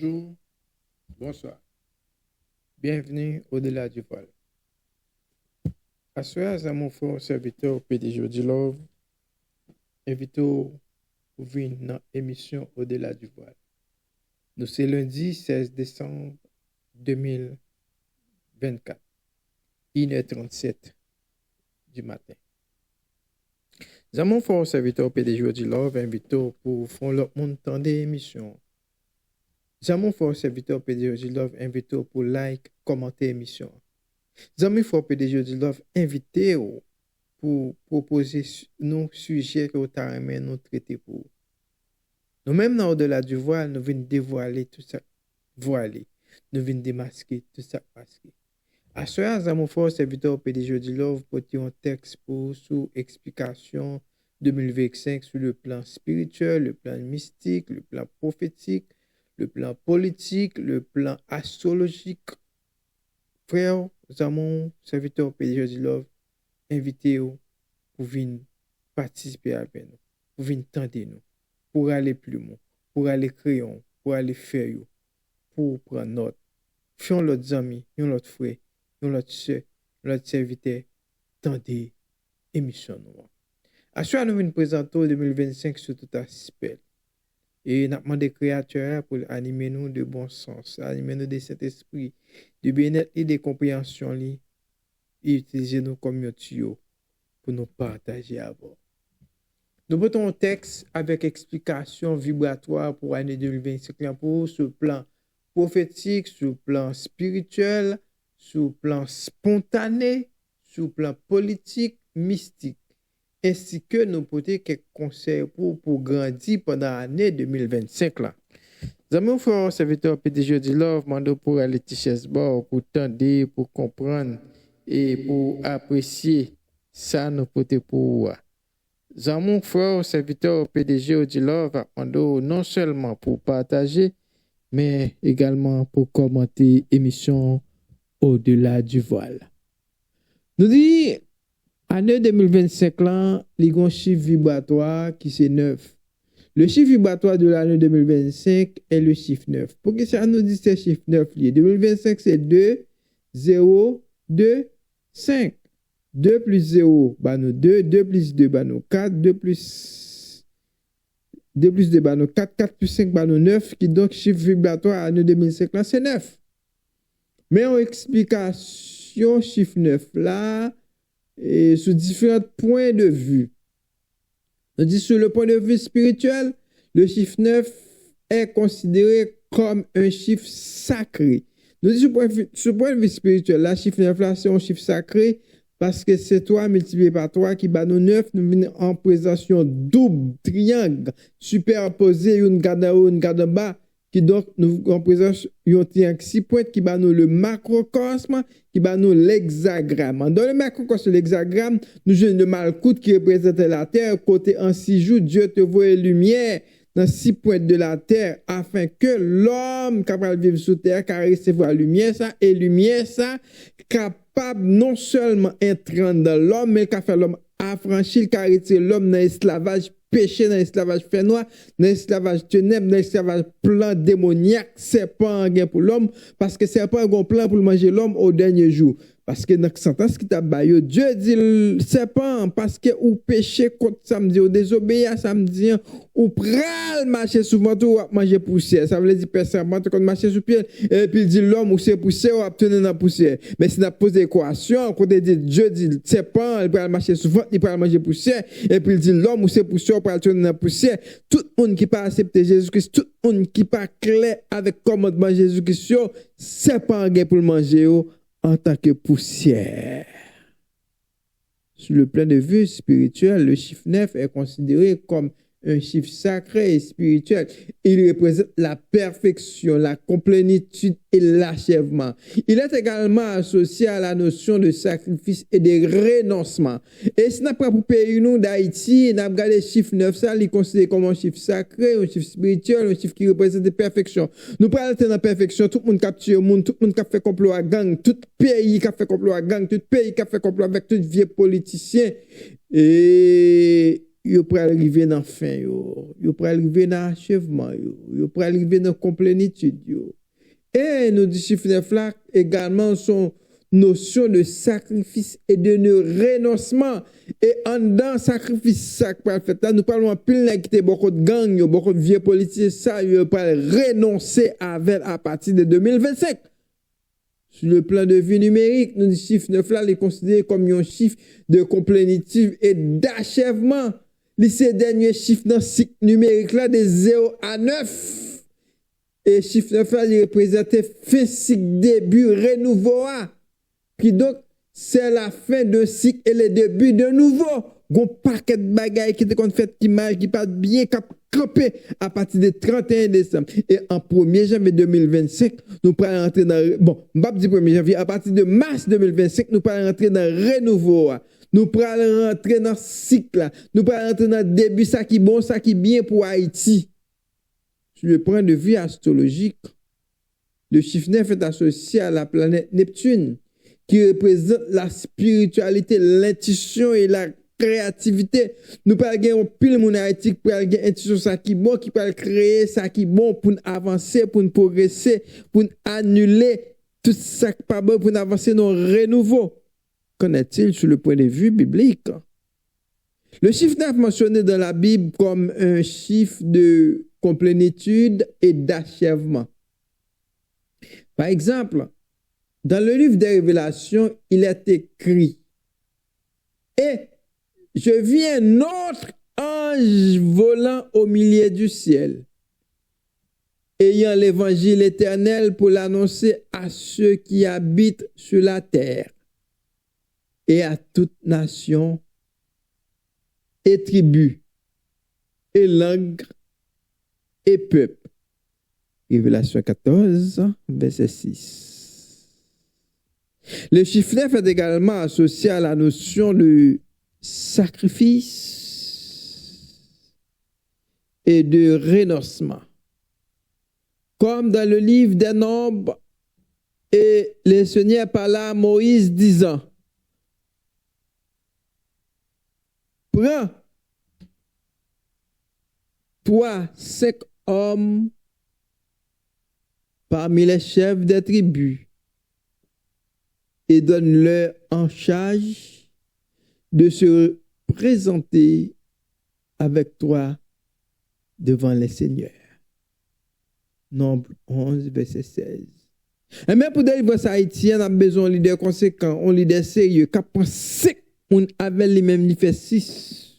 Bonjour, bonsoir. Bienvenue au-delà du voile. Assoyez à mon frère serviteur PDG du Love, invité pour venir dans l'émission Au-delà du voile. Nous c'est lundi 16 décembre 2024, 1h37 du matin. Mon frère serviteur PDG du Love, invité pour faire le monde temps d'émission. Mon frère serviteur PDG du Love, invité pour like, commenter l'émission. Mon frère PDG du Love, invité pour proposer nos sujets que vous avez nous traiter pour. Nous-mêmes, dans au-delà du voile, nous venons dévoiler tout ça voilé. Nous venons démasquer tout ça masqué. À ce moment, mon frère serviteur PDG du Love, pour un texte pour sous explication 2025 sur le plan spirituel, le plan mystique, le plan prophétique, le plan politique, le plan astrologique. Frère, mon serviteur PDG du Love, invitez-vous pour venir participer avec nous, pour venir tendre nous, pour aller plus loin, pour aller créer, pour aller faire, pour prendre note. Fions l'autre ami, l'autre frère, l'autre soeur, l'autre serviteur, tendez émission nous. À ce nous venons présenter 2025 sur tout aspect. Et nous demandons des créateurs pour animer nous de bon sens, animer nous de cet esprit, de bien-être et de compréhension, et utiliser nous comme un tuyau pour nous partager à vous. Nous mettons un texte avec explication vibratoire pour l'année 2025 pour sur le plan prophétique, sur le plan spirituel, sur le plan spontané, sur le plan politique, mystique. Ainsi que nous porter quelques conseils pour grandir pendant l'année 2025 là. Mon frère serviteur PDG du Love mando pour aller tiches bord pour tendre, pour comprendre et pour apprécier ça nous porter pour. Mon frère serviteur PDG du Love mando non seulement pour partager mais également pour commenter émission au-delà du voile. Nous dit année 2025 là, il y a un chiffre vibratoire qui c'est 9. Le chiffre vibratoire de l'année 2025 est le chiffre 9. Pourquoi ça nous dit ce chiffre 9 lié? 2025 c'est 2, 0, 2, 5. 2 plus 0, bah nous 2, 2 plus 2, bah nous 4, 2 plus 2 bah nous 4, 4 plus 5, bah nous 9, qui donc chiffre vibratoire année 2005 là c'est 9. Mais en explication, chiffre 9 là, et sous différents points de vue. On dit sur le point de vue spirituel, le chiffre 9 est considéré comme un chiffre sacré. Nous dit sur le point de vue spirituel, le chiffre 9 là, c'est un chiffre sacré parce que c'est 3 multiplié par 3 qui bat nous 9, nous venons en présentation double, triangle, superposé, une garde en haut, une garde en bas, qui donc nous représente un triangle 6 points qui bat nous le macrocosme, qui bat nous l'hexagramme. Dans le macrocosme, l'hexagramme, nous avons le malkout qui représente la terre, côté en 6 jours, Dieu te voit lumière dans 6 points de la terre, afin que l'homme capable de vivre sur terre, car recevoir lumière ça, et lumière ça, capable non seulement entrant dans l'homme, mais capable faire l'homme affranchir, car retirer l'homme dans l'esclavage péché, dans l'esclavage fait noir, dans l'esclavage ténèbres, dans l'esclavage plan démoniaque, c'est pas un gain pour l'homme, parce que c'est pas un bon plan pour manger l'homme au dernier jour. Parce que dans la sentence qui t'a baillé, Dieu dit, c'est pas parce que ou péché contre samedi, ou désobéir à samedi, ou pral marcher souvent, ou manger poussière. Ça veut dire, personne, quand marcher sous pied, et puis il dit, l'homme ou c'est poussière, ou obtenir dans la poussière. Mais si on a posé l'équation, quand il dit, Dieu dit, c'est pas, il pral marcher souvent, il pral manger poussière, et puis il dit, l'homme ou c'est poussière, ou pral obtenir dans la poussière. Tout le monde qui pas accepté Jésus-Christ, tout le monde qui pas clair avec commandement Jésus-Christ, c'est pas un gain pour le manger, en tant que poussière. Sur le plan de vue spirituel, le chiffre 9 est considéré comme un chiffre sacré et spirituel. Il représente la perfection, la complétude et l'achèvement. Il est également associé à la notion de sacrifice et de renoncement. Et si nous prenons pour pays nous d'Haïti, nous avons regardé le chiffre 9, ça, il est considéré comme un chiffre sacré, un chiffre spirituel, un chiffre qui représente la perfection. Nous prenons la perfection, tout le monde capture le monde, tout le monde qui a fait complot à gang, tout pays qui a fait complot à gang, tout pays qui a fait complot avec tout vieux politicien. Et yo pral arriver dans fin yo pral arriver dans achèvement yo pral arriver dans complénitude yo. Et nous dit chiffre 9 là également son notion de sacrifice et de renoncement. Et en dans sacrifice ça pral fait là nous parlons pile nèg qui beaucoup de gang yo beaucoup de vieux politiciens ça yo pral renoncer avec à partir de 2025. Sur le plan de vie numérique, nous dit chiffre 9 là, les considéré comme un chiffre de complénitude et d'achèvement. Les derniers chiffres dans le cycle numérique là, de 0 à 9. Et chiffre 9 là, il représentait fin cycle début renouveau. Puis donc, c'est la fin de cycle et le début de nouveau. Gon paquet de bagailles qui étaient fait qui mal, qui pas bien campé à partir du 31 décembre. Et en 1er janvier 2025, nous pourrons rentrer dans, bon, m'bap dit 1er janvier, à partir de mars 2025, nous pourrons rentrer dans renouveau. Nous pourrons rentrer dans cycle. Nous pourrons rentrer dans début, ça qui bon, ça qui bien pour Haïti. Sur le point de vue astrologique, le chiffre 9 est associé à la planète Neptune, qui représente la spiritualité, l'intuition et la créativité. Nous parlons de pile mon Haïti pour avoir intuition ça qui bon qui peut créer ça qui bon pour avancer, pour progresser, pour annuler tout ça qui pas bon pour avancer dans le renouveau. Qu'en est-il sur le point de vue biblique? Le chiffre 9 mentionné dans la Bible comme un chiffre de complétude et d'achèvement. Par exemple, dans le livre des Révélations, il est écrit et je vis un autre ange volant au milieu du ciel, ayant l'évangile éternel pour l'annoncer à ceux qui habitent sur la terre et à toute nation et tribu et langue et peuple. Révélation 14, verset 6. Le chiffre 9 est également associé à la notion de sacrifice et de renoncement. Comme dans le livre des Nombres, et le Seigneur parla à Moïse disant, prends toi 5 hommes parmi les chefs des tribus et donne-leur en charge de se présenter avec toi devant les seigneurs. Nombre 11, verset 16. Et même pour des voix haïtiens, on a besoin d'un leader conséquent, un leader sérieux, qui pense qu'on avait les mêmes fait 6.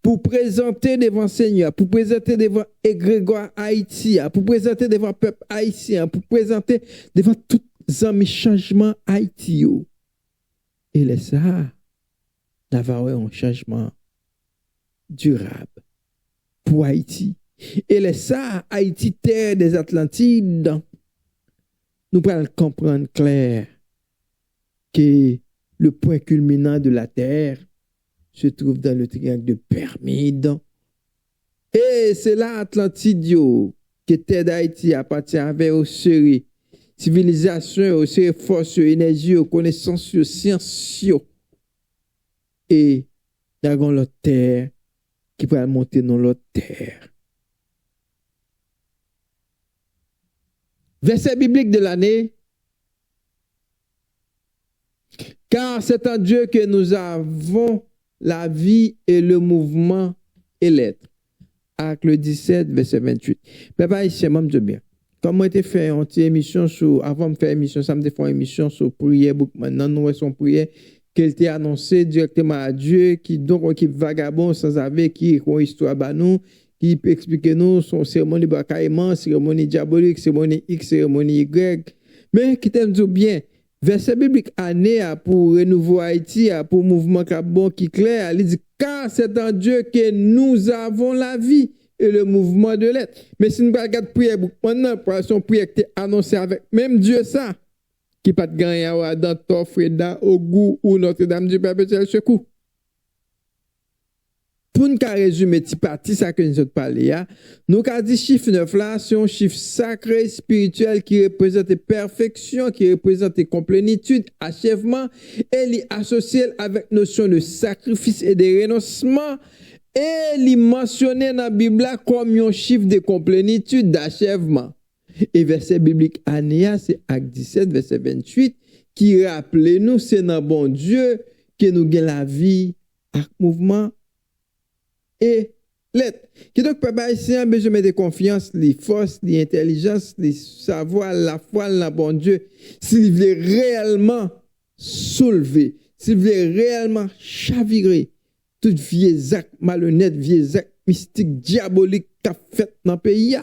Pour présenter devant le Seigneur, pour présenter devant l'égrégore haïtien, pour présenter devant le peuple haïtien, pour présenter devant tous les amis changements haïtiens. Et les ça, d'avoir un changement durable pour Haïti. Et les ça, Haïti, terre des Atlantides, nous pouvons comprendre clair que le point culminant de la terre se trouve dans le triangle de Bermude. Et c'est là Atlantide que terre d'Haïti appartient avec aux séries civilisation, aux séries forces, énergie, aux connaissances, aux sciences. Et dans l'autre terre qui va monter dans l'autre terre. Verset biblique de l'année. Car c'est en Dieu que nous avons la vie et le mouvement et l'être. Acte le 17, verset 28. Papa, ici, moi, je bien. Comme moi, j'ai fait une émission sur, avant de faire une émission, ça me fait une émission sur prière. Maintenant, nous avons prière qu'elle t'a annoncé directement à Dieu, qui donc qui vagabond sans avec, qui ont histoire à nous, qui peut expliquer nous son cérémonie bakaïman, cérémonie diabolique, cérémonie X, cérémonie Y, mais qui t'aime bien. Verset biblique année pour renouveau Haïti, pour mouvement Cabon qui clair, il dit car c'est en Dieu que nous avons la vie et le mouvement de l'être. Mais si nous regardons prière maintenant, pour son prière qui est annoncée avec même Dieu ça, qui pas de gagner dans Tofreda, Ogou ou Notre-Dame du Perpétuel Secours. Pour nous résumer petit parti ça que nous avons parlé, nous avons dit chiffre 9 là, c'est un chiffre sacré, spirituel qui représente perfection, qui représente complétude, achèvement, et il est associé avec notion de sacrifice et de renoncement. Et il mentionné dans la Bible comme un chiffre de complétude, d'achèvement. Et verset biblique Anéa, c'est Acte 17, verset 28, qui rappelle nous, c'est dans bon Dieu que nous avons la vie, avec mouvement et l'être. Qui donc, peuple haïtien, besoin de confiance, les forces, l'intelligence, les savoirs, la foi, dans bon Dieu, s'il veut réellement soulever, s'il veut réellement chavirer, tout vieux acte malhonnête, vieux acte mystique, diabolique qu'a fait dans le pays.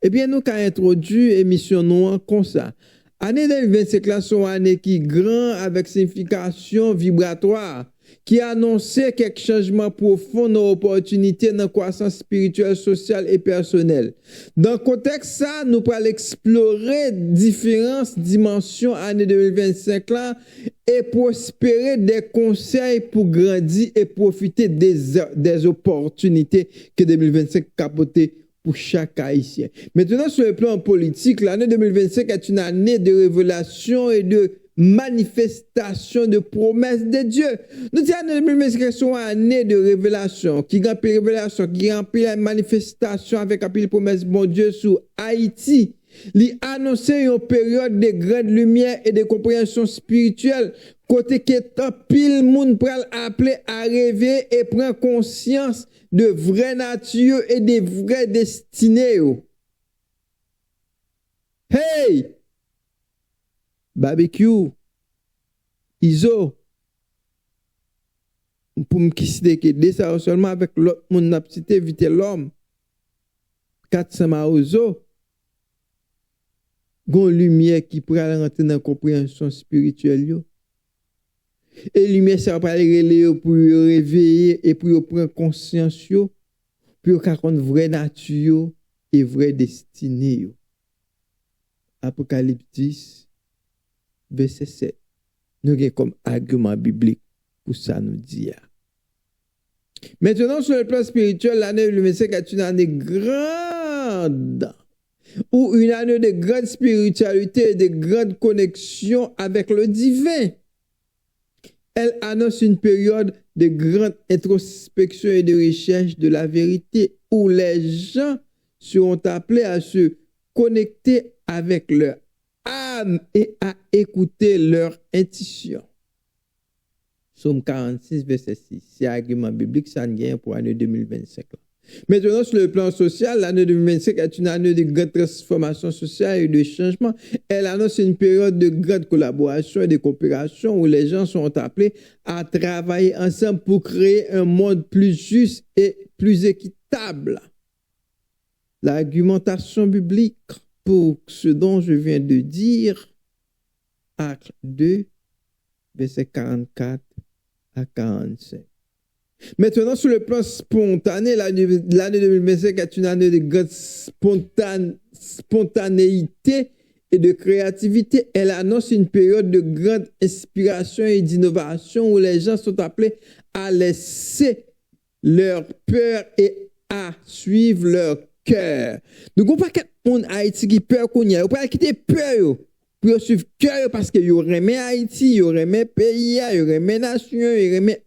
Eh bien, nous avons introduit l'émission noire comme ça. Année 2025, là, sont une année qui est grande avec signification vibratoire, qui annonçait quelques changements profonds dans l'opportunité dans la croissance spirituelle, sociale et personnelle. Dans le contexte ça, nous allons explorer différentes dimensions année 2025 là et prospérer des conseils pour grandir et profiter des opportunités que 2025 capoté pour chaque Haïtien. Maintenant, sur le plan politique, l'année 2025 est une année de révélation et de manifestation de promesses de Dieu. Nous disons l'année 2025 est une année de révélation, qui remplit révélation, qui remplit la manifestation avec un pile promesse bon Dieu sur Haïti. Il annonce une période de grande lumière et de compréhension spirituelle, côté que tant pile monde pral appelé à rêver et prendre conscience de vraie nature et de vraies destinées. Hey! Barbecue, Iso, pour me quitter que dès ça seulement avec l'autre monde n'a cité vite l'homme. 400 maozo. Gon lumière qui pourra rentrer dans la compréhension spirituelle yo. Et lumière ça va pas les pour réveiller et pour prendre conscience yo, pour connaître vraie nature et vraie destinée yo. Apocalypse 10 verset 7. Nous avons comme argument biblique pour ça nous dire. Maintenant sur le plan spirituel, l'année 2025 est une année grande, ou une année de grande spiritualité et de grande connexion avec le divin. Elle annonce une période de grande introspection et de recherche de la vérité où les gens seront appelés à se connecter avec leur âme et à écouter leur intuition. Psaume 46, verset 6. C'est argument biblique, ça ne gagne pour l'année 2025. Maintenant, sur le plan social, l'année 2025 est une année de grande transformation sociale et de changement. Elle annonce une période de grande collaboration et de coopération où les gens sont appelés à travailler ensemble pour créer un monde plus juste et plus équitable. L'argumentation biblique pour ce dont je viens de dire, Acte 2, verset 44 à 45. Maintenant, sur le plan spontané, l'année 2025 est une année de grande spontanéité et de créativité. Elle annonce une période de grande inspiration et d'innovation où les gens sont appelés à laisser leur peur et à suivre leur cœur. Nous ne pouvons pas qu'il y ait un Haïti qui peur qu'on y a. Vous pouvez quitter peur pour suivre cœur parce que vous aimez Haïti, vous aimez pays, vous aimez nation, vous aimez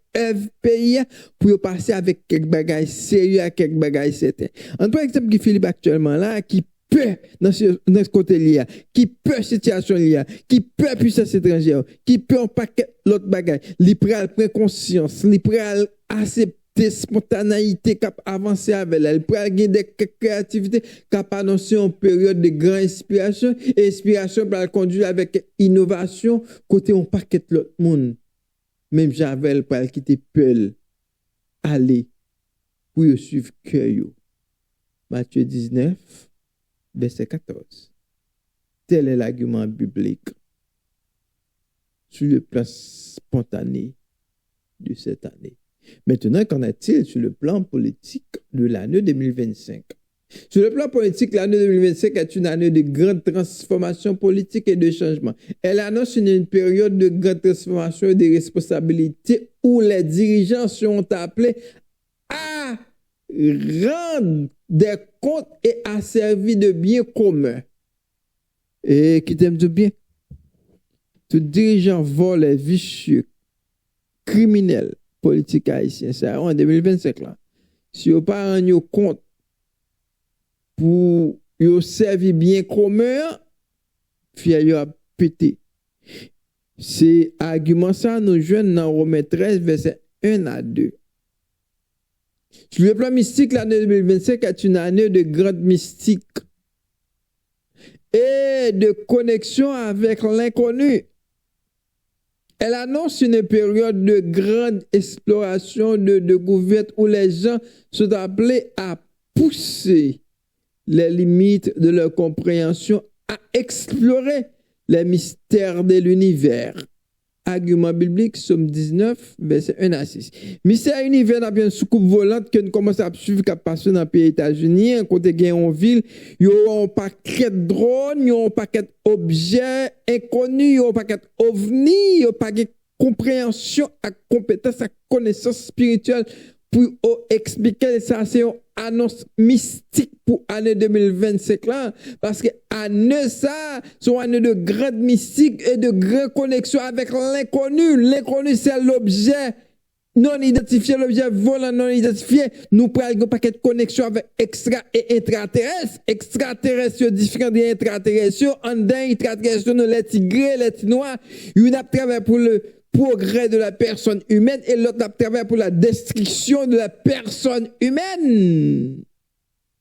pays pour passer avec quelques bagages sérieux à quelques bagages certains. En par exemple, qui Philippe actuellement là, qui peut dans ce côté-là, qui peut situation là, qui peut puissance étrangère, qui peut un paquet l'autre bagage, li pral prend conscience, li pral accepter spontanéité cap avancer avec elle, pral gagner des créativité cap annoncer une période de grande inspiration et inspiration pral conduire avec innovation côté un paquet l'autre monde. Même Javel pour quitter Peul, aller pour suivre cœur. Matthieu 19, verset 14. Tel est l'argument biblique sur le plan spontané de cette année. Maintenant, qu'en est-il sur le plan politique de l'année 2025? Sur le plan politique, l'année 2025 est une année de grande transformation politique et de changement. Elle annonce une période de grande transformation et de responsabilité où les dirigeants seront appelés à rendre des comptes et à servir de biens communs. Et qui t'aime de bien? Tout dirigeant volé, vicieux, criminel, politique haïtienne, ça, en 2025, là. Si vous pas rendu compte pour vous servir bien commun, fier yo a pété. C'est argument ça, nous jeunes dans Romains 13, verset 1 à 2. Sur le plan mystique, l'année 2025 est une année de grande mystique et de connexion avec l'inconnu. Elle annonce une période de grande exploration, de découverte où les gens sont appelés à pousser les limites de leur compréhension, à explorer les mystères de l'univers. Argument biblique, Somme 19, verset 1 à 6. Mystère univers n'a bien une soucoupe volante que nous commençons à suivre qui passe dans le pays États-Unis, un côté gain en ville, il y a un paquet de drones, il y a un paquet d'objets inconnus, il y a un paquet d'ovnis, il y a un paquet de compréhension, à compétence, à connaissance spirituelle pour expliquer ça, c'est une annonce mystique pour l'année 2025 là, parce que année ça, c'est une année de grande mystique et de grande connexion avec l'inconnu. L'inconnu, c'est l'objet non identifié, l'objet volant non identifié. Nous prenons un paquet de connexion avec extra et intraterrestres. Extraterrestres différents des intraterrestres. En d'un intraterrestre, nous les tigres, les petits noirs. Une a travaillé pour le progrès de la personne humaine et l'autre a travaillé pour la destruction de la personne humaine.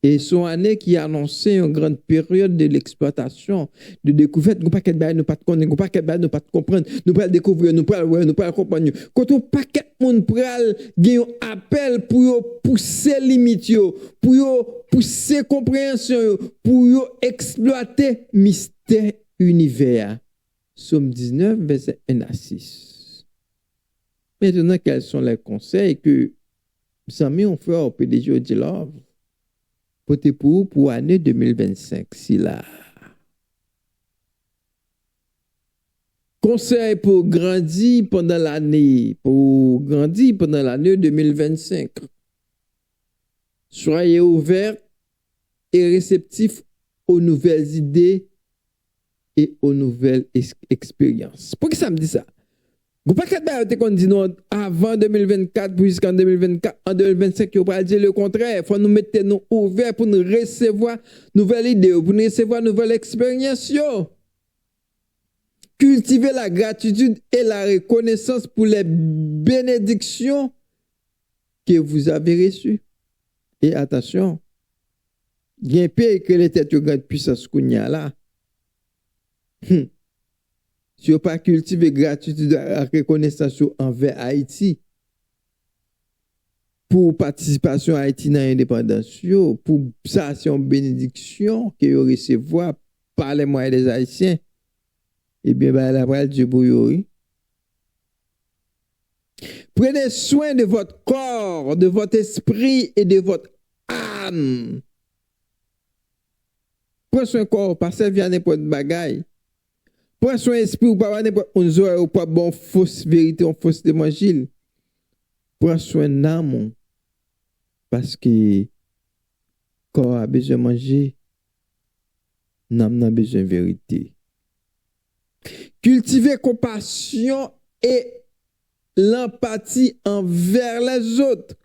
Et son année qui a annoncé une grande période de l'exploitation, de découverte, nous pas qu'être bail, nous pas connaître, nous pas qu'être bail, nous pas comprendre, nous pas découvrir, nous pas voir, nous pas comprendre. Quand on pas qu'être monde pral gagne un appel pour pousser limite yo, pour pousser compréhension yo, pour exploiter mystère univers. Somme 19 verset 1 à 6. Maintenant, quels sont les conseils que Samy ont fait au PDG de Love pour l'année 2025, si là. Conseil pour grandir pendant l'année 2025. Soyez ouverts et réceptifs aux nouvelles idées et aux nouvelles expériences. Pourquoi ça me dit ça? Vous pas qu'être qu'on dit non avant 2024 jusqu'en 2024, en 2025, vous pas dire le contraire. Il faut nous mettre nous ouverts pour nous recevoir nouvelles idées, pour nous recevoir nouvelles expériences. Cultiver la gratitude et la reconnaissance pour les bénédictions que vous avez reçues. Et attention, il y a un pays que les têtes de grande puissance qu'on y a là. Si vous pas cultiver gratitude et reconnaissance envers Haïti, pour participation à Haïti dans l'indépendance, pour ça, c'est une bénédiction que vous recevez par les moyens des Haïtiens, eh bien, la parole de Dieu pour vous. Prenez soin de votre corps, de votre esprit et de votre âme. Prenez soin du corps, pas servir à n'importe quelle bagaille. Prends son esprit ou pas n'importe on zoe ou pas bon fausse vérité ou fausse évangile. Prends soin d'âme parce que corps a besoin de manger, l'âme a besoin de vérité. Cultivez compassion et l'empathie envers les autres.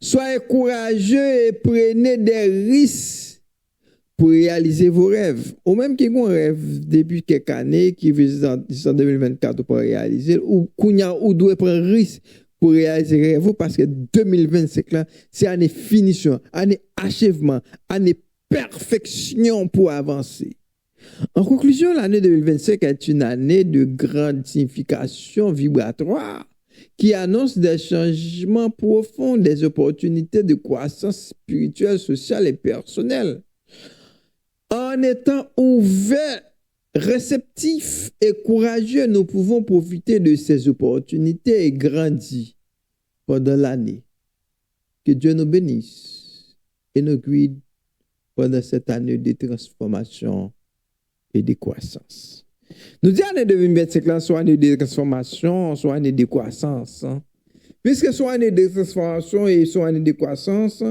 Soyez courageux et prenez des risques pour réaliser vos rêves. Ou même qui ont un rêve depuis quelques années, qui veut en 2024 pour réaliser, ou ou doit prendre risque pour réaliser rêve, parce que 2025 là, c'est année finition, année achèvement, année perfection pour avancer. En conclusion, l'année 2025 est une année de grande signification vibratoire qui annonce des changements profonds, des opportunités de croissance spirituelle, sociale et personnelle. En étant ouverts, réceptifs et courageux, nous pouvons profiter de ces opportunités et grandir pendant l'année. Que Dieu nous bénisse et nous guide pendant cette année de transformation et de croissance. Nous disons l'année 2025 là, soit année de transformation, soit année de croissance. Puisque soit année de transformation et soit année de croissance,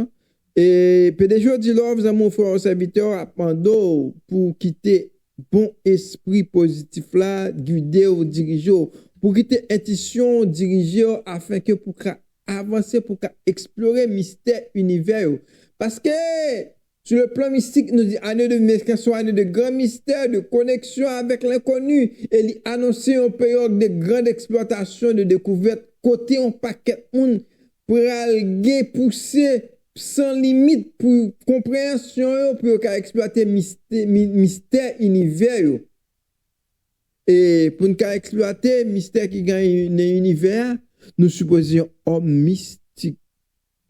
et PDG dit là, vous avez mon frère serviteur à Pando pour quitter bon esprit positif là, guider ou diriger pour quitter intuition dirigée afin que pour avancer, pour explorer mystère univers. Parce que sur le plan mystique, nous dit année de médication, année de grand mystère, de connexion avec l'inconnu. Et il annonce une période de grande exploitation, de découverte, côté un paquet de monde pour aller pousser sans limite pour compréhension, pour exploiter mystère univers. Et pour nous exploiter mystère qui gagne l'univers, nous supposons homme mystique,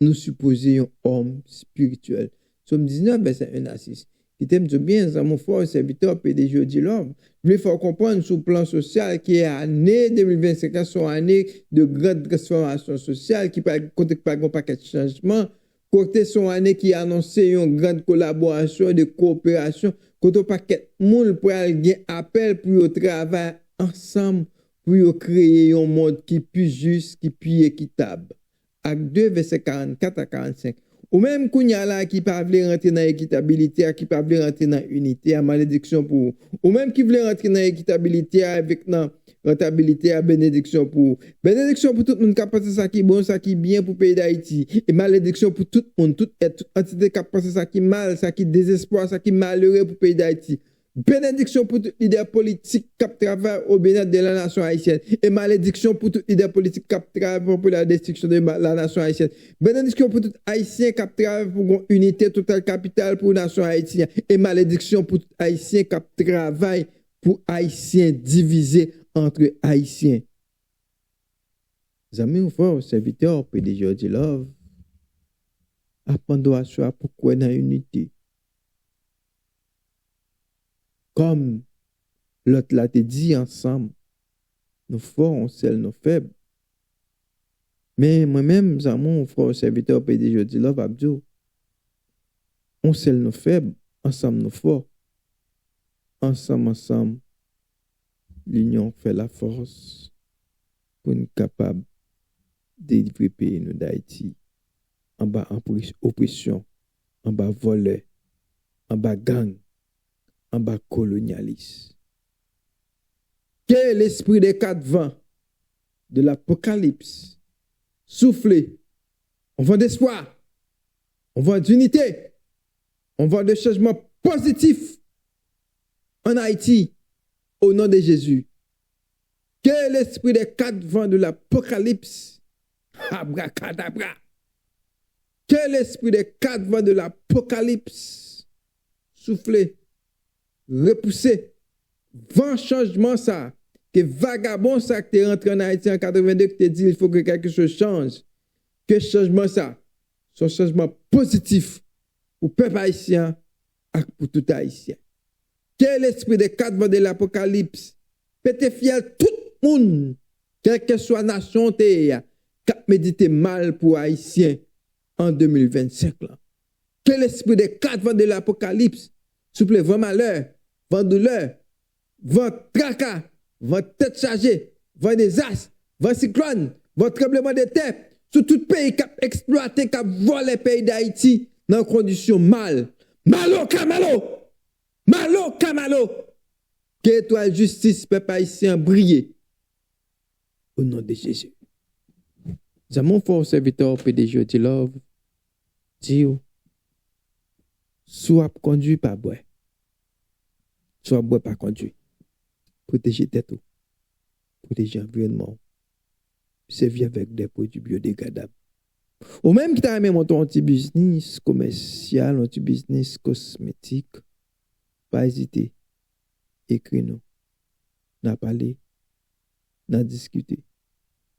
nous supposons homme spirituel. Somme 19, verset 1 à 6. Qui t'aime bien, ça mon fort serviteur, PDG de l'homme. Je veux faire comprendre sur le plan social qui est année 2025, son année de grande transformation sociale, qui compte pas un paquet de changements, côté son année qui a annoncé une grande collaboration, de coopération, côté paquet de monde pour aller appel pour travailler ensemble, pour créer un monde qui est plus juste, qui est plus équitable. Acte 2, verset 44 à 45. Ou même qu'on y a là qui pas veut rentrer dans l'équitabilité, qui pas veut rentrer dans l'unité, à malédiction pour. Ou même qui veut rentrer dans l'équitabilité avec dans rentabilité à bénédiction pour. Bénédiction pour tout le monde qui pense ça qui est bon, ça qui est bien pour le pays d'Haïti. Et malédiction pour tout le monde, toute entité qui pense ça qui est mal, ça qui est désespoir, ça qui est malheureux pour le pays d'Haïti. Bénédiction pour tout leader politique qui travaille au bien-être de la nation haïtienne. Et malédiction pour tout leader politique qui travaille pour la destruction de la nation haïtienne. Bénédiction pour tout haïtien qui travaille pour une unité totale capitale pour la nation haïtienne. Et malédiction pour tout haïtien qui travaille pour haïtiens divisés entre haïtiens. Amis ou frères, serviteurs, PDG de Love, apprenons à soi pourquoi dans l'unité. Comme l'autre l'a dit ensemble, nous forts, on scelle nos faibles. Mais moi-même, mon frère serviteur PDG de Love Abdou, on scelle nos faibles, ensemble nos forts. Ensemble, l'union fait la force pour nous capables de développer nous d'Haïti en bas oppression, en bas voleur, en bas gang, en bas colonialiste. Que l'esprit des quatre vents de l'Apocalypse souffle. On vend d'espoir, on vend d'unité, on vend de changements positifs en Haïti au nom de Jésus. Que l'esprit des quatre vents de l'Apocalypse, abracadabra, que l'esprit des quatre vents de l'Apocalypse souffle, repoussé, vent changement ça, que vagabond ça que tu es rentré en Haïti en 82 que tu dit il faut que quelque chose change. Que changement ça, son changement positif pour le peuple haïtien et pour tout haïtien. Que l'esprit des quatre vents de l'Apocalypse peut fiel tout le monde, quelle que soit la nation, qui médite mal pour haïtien en 2025. Là. Que l'esprit des quatre vents de l'Apocalypse souple vent malheur, vent douleur, vent tracas, vent tête chargée, vent désastre, vent cyclone, vent tremblement de terre, sur tout pays qui a exploité, qui a volé le pays d'Haïti dans des conditions mal. Malo, Kamalo! Malo, Kamalo! Que l'étoile justice, peuple haïtien, brille. Au nom de Jésus. Mon fort serviteur PDG de Love, dit, soit conduit par bois. Soit bois pas conduit. Protéger tête, protéger l'environnement. Servir avec des produits biodégradables. Ou même qui t'a même monté un petit business commercial, un petit business cosmétique, pas hésiter. Écris-nous. N'a parlé. N'a discuté.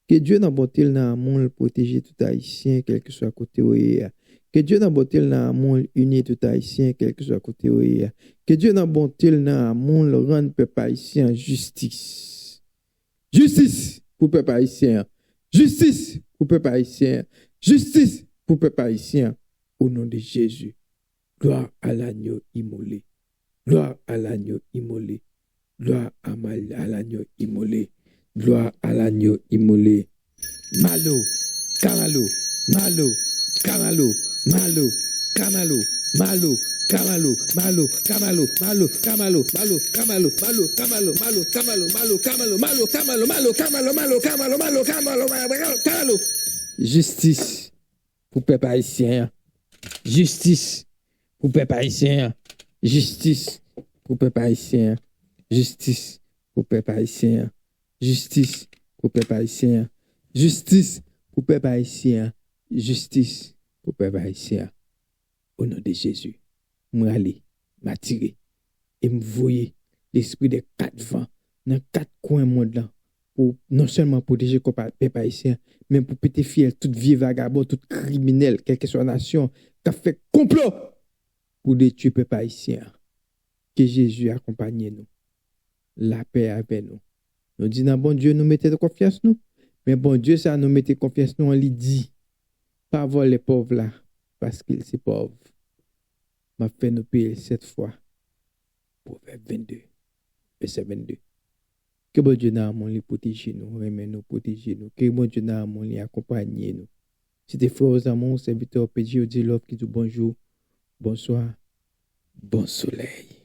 Que Dieu n'a bonté dans le monde protéger tout haïtien, quel que soit côté où il est. Que Dieu n'a bonté dans le monde unir tout haïtien, quel que soit côté où il est. Que Dieu n'a bonté dans le monde rendre peuple haïtien justice. Justice pour peuple haïtien. Justice pour peuple haïtien. Justice pour peuple haïtien. Au nom de Jésus. Gloire à l'agneau immolé. Gloire à l'agneau immolé. Gloire à l'agneau immolé. Gloire à l'agneau immolé. Malo, Kamalo, Malo, Kamalo, Malo, Kamalo, Malo, Kamalo, malo, kamalo, malo, kamalo, malo, kamalo, malo, kamalo, malo, kamalo, malo, kamalo, malo, kamalo, malo, kamalo, malo, kamalo, malo, kamalo, kamalo. Justice pour peuple haïtien. Justice pour peuple haïtien. Justice pour peuple haïtien. Justice pour peuple haïtien. Justice pour peuple haïtien. Justice pour peuple haïtien. Justice pour peuple haïtien. Au nom de Jésus, moi aller, m'attirer et me voyer l'esprit des quatre vents dans quatre coins monde là pour non seulement protéger le peuple haïtien, mais pour péter fiel toute vie vagabond, tout criminel, quelle que soit la nation, qui a fait complot pour détruire le peuple haïtien. Que Jésus accompagne nous. La paix avec nous. Nous disons, bon Dieu, nous mettez de confiance nous. Mais bon Dieu, ça nous mettez confiance nous, on lui dit. Pas voir les pauvres là, parce qu'ils sont pauvres. M'a fait nous payer cette fois. Proverbe 22, verset 22. Que bon Dieu n'a mon protéger nous, remet nous, protéger nous. Que bon Dieu n'a mon accompagner nous. C'était frère aux amours, serviteur PJ Odi Love qui dit bonjour, bonsoir, bon soleil.